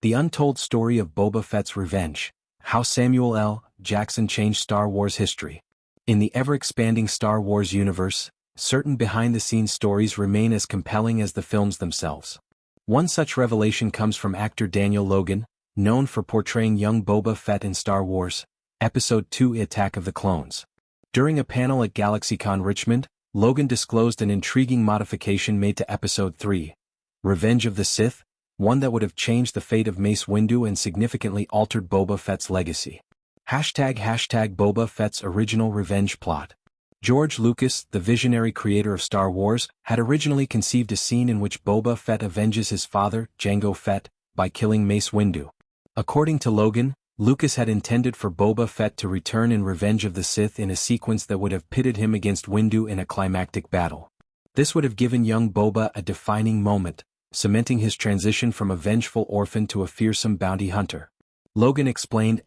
The Untold Story of Boba Fett's Revenge, How Samuel L. Jackson Changed Star Wars History. In the ever-expanding Star Wars universe, certain behind-the-scenes stories remain as compelling as the films themselves. One such revelation comes from actor Daniel Logan, known for portraying young Boba Fett in Star Wars, Episode II: Attack of the Clones. During a panel at GalaxyCon Richmond, Logan disclosed an intriguing modification made to Episode III, Revenge of the Sith, one that would have changed the fate of Mace Windu and significantly altered Boba Fett's legacy. Boba Fett's original revenge plot. George Lucas, the visionary creator of Star Wars, had originally conceived a scene in which Boba Fett avenges his father, Jango Fett, by killing Mace Windu. According to Logan, Lucas had intended for Boba Fett to return in Revenge of the Sith in a sequence that would have pitted him against Windu in a climactic battle. This would have given young Boba a defining moment, cementing his transition from a vengeful orphan to a fearsome bounty hunter. Logan explained,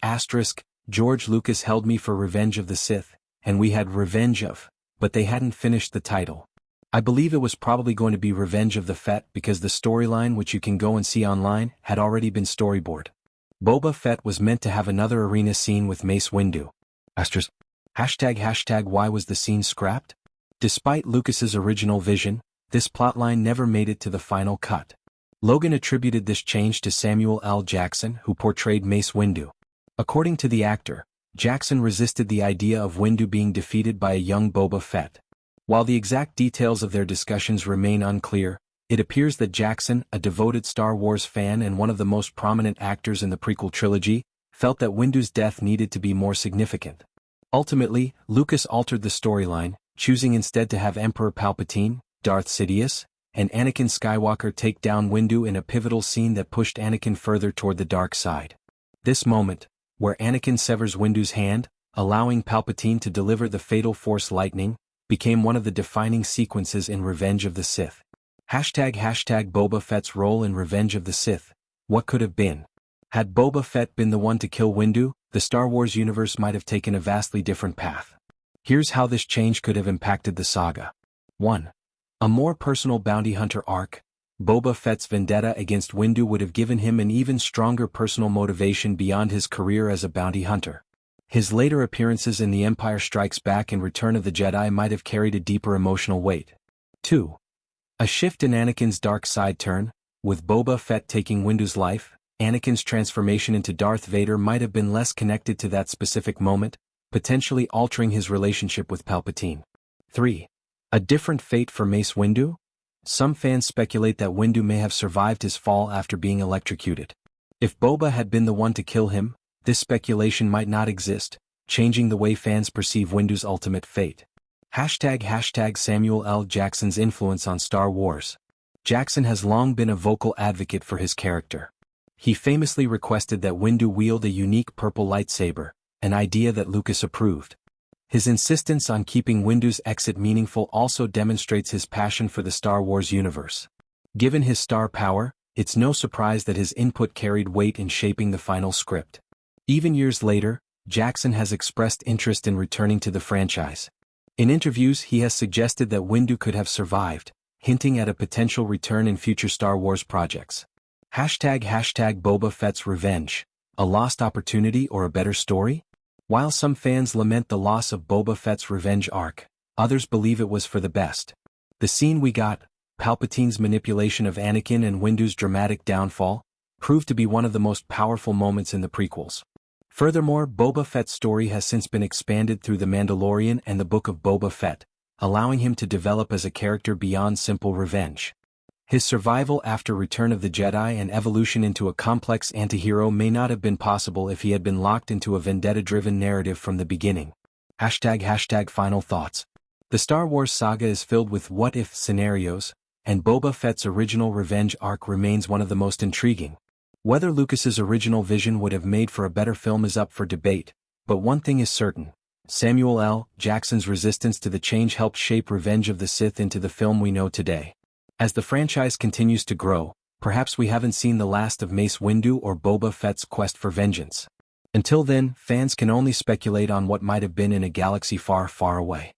George Lucas held me for Revenge of the Sith, and we had Revenge of, but they hadn't finished the title. I believe it was probably going to be Revenge of the Fett because the storyline, which you can go and see online, had already been storyboard. Boba Fett was meant to have another arena scene with Mace Windu. Why was the scene scrapped? Despite Lucas's original vision, this plotline never made it to the final cut. Logan attributed this change to Samuel L. Jackson, who portrayed Mace Windu. According to the actor, Jackson resisted the idea of Windu being defeated by a young Boba Fett. While the exact details of their discussions remain unclear, it appears that Jackson, a devoted Star Wars fan and one of the most prominent actors in the prequel trilogy, felt that Windu's death needed to be more significant. Ultimately, Lucas altered the storyline, choosing instead to have Emperor Palpatine, Darth Sidious, and Anakin Skywalker take down Windu in a pivotal scene that pushed Anakin further toward the dark side. This moment, where Anakin severs Windu's hand, allowing Palpatine to deliver the fatal Force lightning, became one of the defining sequences in Revenge of the Sith. Boba Fett's role in Revenge of the Sith. What could have been? Had Boba Fett been the one to kill Windu, the Star Wars universe might have taken a vastly different path. Here's how this change could have impacted the saga. 1. A more personal bounty hunter arc. Boba Fett's vendetta against Windu would have given him an even stronger personal motivation beyond his career as a bounty hunter. His later appearances in The Empire Strikes Back and Return of the Jedi might have carried a deeper emotional weight. 2. A shift in Anakin's dark side turn. With Boba Fett taking Windu's life, Anakin's transformation into Darth Vader might have been less connected to that specific moment, potentially altering his relationship with Palpatine. 3. A different fate for Mace Windu? Some fans speculate that Windu may have survived his fall after being electrocuted. If Boba had been the one to kill him, this speculation might not exist, changing the way fans perceive Windu's ultimate fate. Samuel L. Jackson's influence on Star Wars. Jackson has long been a vocal advocate for his character. He famously requested that Windu wield a unique purple lightsaber, an idea that Lucas approved. His insistence on keeping Windu's exit meaningful also demonstrates his passion for the Star Wars universe. Given his star power, it's no surprise that his input carried weight in shaping the final script. Even years later, Jackson has expressed interest in returning to the franchise. In interviews, he has suggested that Windu could have survived, hinting at a potential return in future Star Wars projects. Boba Fett's Revenge. A lost opportunity or a better story? While some fans lament the loss of Boba Fett's revenge arc, others believe it was for the best. The scene we got, Palpatine's manipulation of Anakin and Windu's dramatic downfall, proved to be one of the most powerful moments in the prequels. Furthermore, Boba Fett's story has since been expanded through The Mandalorian and the Book of Boba Fett, allowing him to develop as a character beyond simple revenge. His survival after Return of the Jedi and evolution into a complex antihero may not have been possible if he had been locked into a vendetta-driven narrative from the beginning. Final thoughts. The Star Wars saga is filled with what-if scenarios, and Boba Fett's original revenge arc remains one of the most intriguing. Whether Lucas's original vision would have made for a better film is up for debate, but one thing is certain. Samuel L. Jackson's resistance to the change helped shape Revenge of the Sith into the film we know today. As the franchise continues to grow, perhaps we haven't seen the last of Mace Windu or Boba Fett's quest for vengeance. Until then, fans can only speculate on what might have been in a galaxy far, far away.